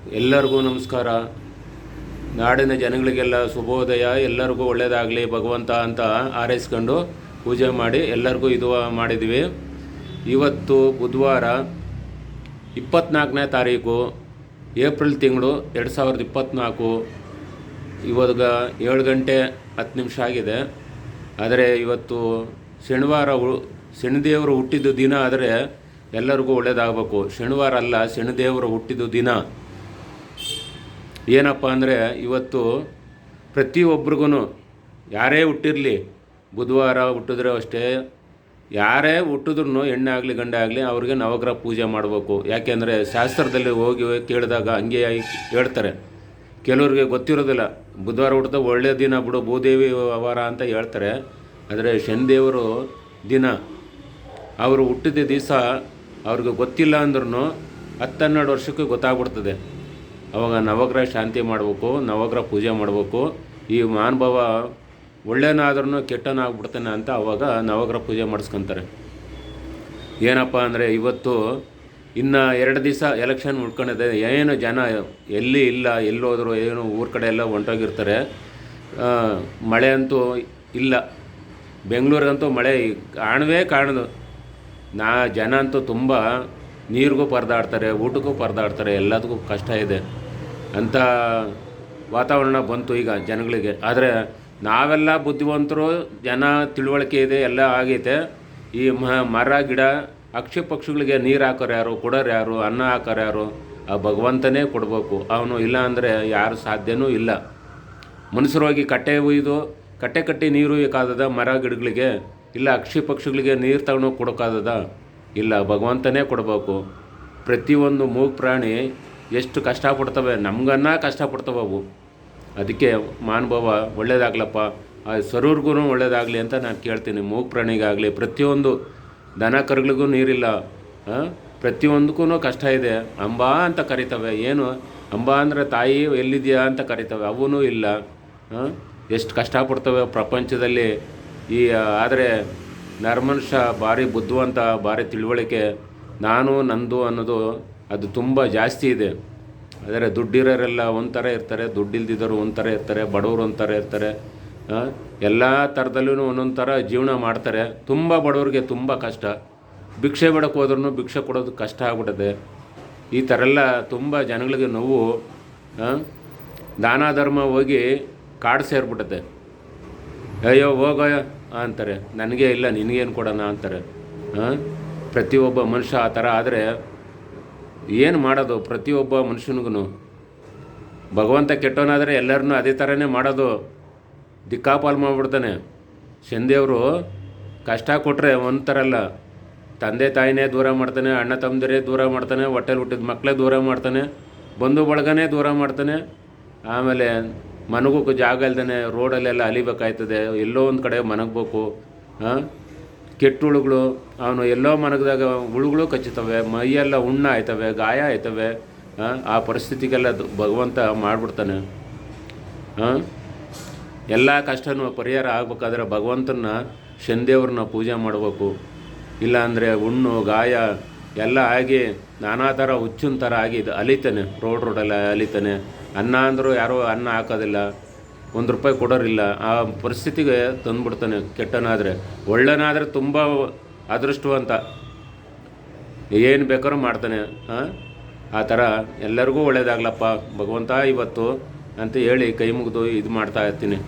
ಎಲ್ಲರಿಗೂ ನಮಸ್ಕಾರ. ನಾಡಿನ ಜನಗಳಿಗೆಲ್ಲ ಶುಭೋದಯ. ಎಲ್ಲರಿಗೂ ಒಳ್ಳೆಯದಾಗಲಿ ಭಗವಂತ ಅಂತ ಹಾರೈಸ್ಕೊಂಡು ಪೂಜೆ ಮಾಡಿ ಎಲ್ಲರಿಗೂ ಇದು ಮಾಡಿದ್ವಿ. ಇವತ್ತು ಬುಧವಾರ 24ನೇ ತಾರೀಕು ಏಪ್ರಿಲ್ ತಿಂಗಳು 2024. ಇವಾಗ 7 ಗಂಟೆ 10 ನಿಮಿಷ ಆಗಿದೆ. ಆದರೆ ಇವತ್ತು ಶನಿವಾರ, ಶನಿದೇವರು ಹುಟ್ಟಿದ ದಿನ. ಆದರೆ ಎಲ್ಲರಿಗೂ ಒಳ್ಳೆಯದಾಗಬೇಕು. ಶನಿವಾರ ಅಲ್ಲ, ಶನಿದೇವರು ಹುಟ್ಟಿದ ದಿನ. ಏನಪ್ಪ ಅಂದರೆ ಇವತ್ತು ಪ್ರತಿಯೊಬ್ಬರಿಗೂ ಯಾರೇ ಹುಟ್ಟಿರಲಿ, ಬುಧವಾರ ಹುಟ್ಟಿದ್ರೆ ಅಷ್ಟೇ, ಯಾರೇ ಹುಟ್ಟಿದ್ರೂ ಹೆಣ್ಣೆ ಆಗಲಿ ಗಂಡೆ ಆಗಲಿ ಅವ್ರಿಗೆ ನವಗ್ರಹ ಪೂಜೆ ಮಾಡಬೇಕು. ಯಾಕೆಂದರೆ ಶಾಸ್ತ್ರದಲ್ಲಿ ಹೋಗಿ ಕೇಳಿದಾಗ ಹಂಗೆ ಹೇಳ್ತಾರೆ. ಕೆಲವ್ರಿಗೆ ಗೊತ್ತಿರೋದಿಲ್ಲ, ಬುಧವಾರ ಹುಟ್ಟಿದ ಒಳ್ಳೆಯ ದಿನ ಬಿಡು, ಭೂದೇವಿ ವಾರ ಅಂತ ಹೇಳ್ತಾರೆ. ಆದರೆ ಶನಿದೇವರು ದಿನ, ಅವರು ಹುಟ್ಟಿದ ದಿವಸ ಅವ್ರಿಗೆ ಗೊತ್ತಿಲ್ಲ ಅಂದ್ರೂ 10-12 ವರ್ಷಕ್ಕೆ ಗೊತ್ತಾಗ್ಬಿಡ್ತದೆ. ಅವಾಗ ನವಗ್ರಹ ಶಾಂತಿ ಮಾಡಬೇಕು, ನವಗ್ರಹ ಪೂಜೆ ಮಾಡಬೇಕು. ಈ ಮಹಾನುಭಾವ ಒಳ್ಳೆಯನಾದ್ರೂ ಕೆಟ್ಟನಾಗ್ಬಿಡ್ತಾನೆ ಅಂತ ಅವಾಗ ನವಗ್ರಹ ಪೂಜೆ ಮಾಡಿಸ್ಕೊತಾರೆ. ಏನಪ್ಪ ಅಂದರೆ ಇವತ್ತು ಇನ್ನು 2 ದಿವಸ ಎಲೆಕ್ಷನ್ ಉಳ್ಕೊಂಡಿದೆ. ಏನು ಜನ ಎಲ್ಲಿ ಇಲ್ಲ, ಎಲ್ಲೋದ್ರು, ಏನು ಊರ ಕಡೆ ಎಲ್ಲ ಹೊಂಟೋಗಿರ್ತಾರೆ. ಮಳೆ ಅಂತೂ ಇಲ್ಲ, ಬೆಂಗಳೂರಿಗಂತೂ ಮಳೆ ಕಾಣೋದು. ಜನ ಅಂತೂ ತುಂಬ ನೀರಿಗೂ ಪರದಾಡ್ತಾರೆ, ಊಟಕ್ಕೂ ಪರದಾಡ್ತಾರೆ, ಎಲ್ಲದಕ್ಕೂ ಕಷ್ಟ ಇದೆ ಅಂಥ ವಾತಾವರಣ ಬಂತು ಈಗ ಜನಗಳಿಗೆ. ಆದರೆ ನಾವೆಲ್ಲ ಬುದ್ಧಿವಂತರು, ಜನ ತಿಳುವಳಿಕೆ ಇದೆ, ಎಲ್ಲ ಆಗೈತೆ. ಈ ಮರ ಗಿಡ ಅಕ್ಷಿ ಪಕ್ಷಿಗಳಿಗೆ ನೀರು ಹಾಕೋರು ಯಾರು, ಕೊಡೋರು ಯಾರು, ಅನ್ನ ಹಾಕೋರು ಯಾರು? ಆ ಭಗವಂತನೇ ಕೊಡಬೇಕು. ಅವನು ಇಲ್ಲ ಅಂದರೆ ಯಾರು ಸಾಧ್ಯವೂ ಇಲ್ಲ. ಮನುಷ್ಯರೋಗಿ ಕಟ್ಟೆ ಕಟ್ಟಿ ನೀರು ಕಾದದ ಮರ ಗಿಡಗಳಿಗೆ? ಇಲ್ಲ ಅಕ್ಷಿ ಪಕ್ಷಿಗಳಿಗೆ ನೀರು ತಗೊಂಡು ಕೊಡೋಕ್ಕಾಗದ? ಇಲ್ಲ, ಭಗವಂತನೇ ಕೊಡಬೇಕು. ಪ್ರತಿಯೊಂದು ಮೂಗು ಪ್ರಾಣಿ ಎಷ್ಟು ಕಷ್ಟಪಡ್ತವೆ, ನಮ್ಗನ್ನ ಕಷ್ಟಪಡ್ತವೆ ಅವು. ಅದಕ್ಕೆ ಮಹಾನುಭಾವ ಒಳ್ಳೇದಾಗ್ಲಪ್ಪ, ಆ ಸರ್ವ್ರಿಗೂ ಒಳ್ಳೇದಾಗಲಿ ಅಂತ ನಾನು ಕೇಳ್ತೀನಿ. ಮೂಗು ಪ್ರಾಣಿಗಾಗಲಿ, ಪ್ರತಿಯೊಂದು ದನ ಕರುಗಳಿಗೂ ನೀರಿಲ್ಲ, ಪ್ರತಿಯೊಂದಕ್ಕೂ ಕಷ್ಟ ಇದೆ. ಅಂಬಾ ಅಂತ ಕರಿತವೆ. ಏನು ಅಂಬಾ ಅಂದರೆ ತಾಯಿ ಎಲ್ಲಿದೆಯಾ ಅಂತ ಕರಿತವೆ, ಅವೂ ಇಲ್ಲ. ಎಷ್ಟು ಕಷ್ಟಪಡ್ತವೆ ಪ್ರಪಂಚದಲ್ಲಿ. ಆದರೆ ನರಮನುಷ್ಯ ಭಾರಿ ಬುದ್ಧಿವಂತ, ಭಾರಿ ತಿಳುವಳಿಕೆ, ನಾನು ನಂದು ಅನ್ನೋದು ಅದು ತುಂಬ ಜಾಸ್ತಿ ಇದೆ. ಆದರೆ ದುಡ್ಡಿರೋರೆಲ್ಲ ಒಂಥರ ಇರ್ತಾರೆ, ದುಡ್ಡಿಲ್ದಿದ್ದವರು ಒಂಥರ ಇರ್ತಾರೆ, ಬಡವರು ಒಂಥರ ಇರ್ತಾರೆ. ಎಲ್ಲ ಥರದಲ್ಲೂ ಒಂದೊಂದು ಥರ ಜೀವನ ಮಾಡ್ತಾರೆ. ತುಂಬ ಬಡವ್ರಿಗೆ ತುಂಬ ಕಷ್ಟ. ಭಿಕ್ಷೆ ಬಿಡೋಕ್ಕೆ ಹೋದ್ರೂ ಭಿಕ್ಷೆ ಕೊಡೋದು ಕಷ್ಟ ಆಗ್ಬಿಟ್ಟದೆ. ಈ ಥರ ಎಲ್ಲ ತುಂಬ ಜನಗಳಿಗೆ ನೋವು. ದಾನ ಧರ್ಮ ಹೋಗಿ ಕಾಡು ಸೇರಿಬಿಟ್ಟದೆ. ಅಯ್ಯೋ ಹೋಗೋ ಅಂತಾರೆ, ನನಗೇ ಇಲ್ಲ ನಿನಗೇನು ಕೊಡೋಣ ಅಂತಾರೆ. ಪ್ರತಿಯೊಬ್ಬ ಮನುಷ್ಯ ಆ ಥರ ಆದರೆ ಏನು ಮಾಡೋದು? ಪ್ರತಿಯೊಬ್ಬ ಮನುಷ್ಯನಿಗೂ ಭಗವಂತ ಕೆಟ್ಟವನಾದರೆ ಎಲ್ಲರನ್ನೂ ಅದೇ ಥರನೇ ಮಾಡೋದು. ದಿಕ್ಕಾಪಾಲು ಮಾಡಿಬಿಡ್ತಾನೆ. ಶನಿದೇವರು ಕಷ್ಟ ಕೊಟ್ಟರೆ ಒಂಥರಲ್ಲ, ತಂದೆ ತಾಯಿನೇ ದೂರ ಮಾಡ್ತಾನೆ, ಅಣ್ಣ ತಮ್ಮದಿರೇ ದೂರ ಮಾಡ್ತಾನೆ, ಹೊಟ್ಟೆಲಿ ಹುಟ್ಟಿದ ಮಕ್ಕಳೇ ದೂರ ಮಾಡ್ತಾನೆ, ಬಂಧು ಬಳಗನೇ ದೂರ ಮಾಡ್ತಾನೆ. ಆಮೇಲೆ ಮನಗೋಕ್ಕೂ ಜಾಗ ಇಲ್ದೇ ರೋಡಲ್ಲೆಲ್ಲ ಅಲಿಬೇಕಾಯ್ತದೆ, ಎಲ್ಲೋ ಒಂದು ಕಡೆ ಮನಗಬೇಕು. ಕೆಟ್ಟ ಹುಳುಗಳು, ಅವನು ಎಲ್ಲೋ ಮನಗದಾಗ ಹುಳುಗಳು ಕಚ್ಚುತ್ತವೆ, ಮೈಯೆಲ್ಲ ಹುಣ್ಣ ಆಯ್ತವೆ, ಗಾಯ ಆಯ್ತವೆ. ಆ ಪರಿಸ್ಥಿತಿಗೆಲ್ಲ ಭಗವಂತ ಮಾಡಿಬಿಡ್ತಾನೆ. ಎಲ್ಲ ಕಷ್ಟನೂ ಪರಿಹಾರ ಆಗಬೇಕಾದ್ರೆ ಭಗವಂತನ ಶನಿದೇವ್ರನ್ನ ಪೂಜೆ ಮಾಡಬೇಕು. ಇಲ್ಲಾಂದರೆ ಹುಣ್ಣು ಗಾಯ ಎಲ್ಲ ಆಗಿ ನಾನಾ ಥರ ಹುಚ್ಚಿನ ಥರ ಆಗಿ ಅಲಿತಾನೆ, ರೋಡೆಲ್ಲ ಅಲಿತಾನೆ. ಅನ್ನ ಅಂದರೂ ಯಾರೂ ಅನ್ನ ಹಾಕೋದಿಲ್ಲ, ₹1 ಕೊಡೋರಿಲ್ಲ. ಆ ಪರಿಸ್ಥಿತಿಗೆ ತಂದುಬಿಡ್ತಾನೆ ಕೆಟ್ಟನಾದರೆ. ಒಳ್ಳೆನಾದರೆ ತುಂಬ ಅದೃಷ್ಟವಂತ, ಏನು ಬೇಕಾದ್ರೂ ಮಾಡ್ತಾನೆ. ಆ ಥರ ಎಲ್ಲರಿಗೂ ಒಳ್ಳೆಯದಾಗ್ಲಪ್ಪ ಭಗವಂತ ಇವತ್ತು ಅಂತ ಹೇಳಿ ಕೈ ಮುಗಿದು ಇದು ಮಾಡ್ತಾ ಇರ್ತೀನಿ.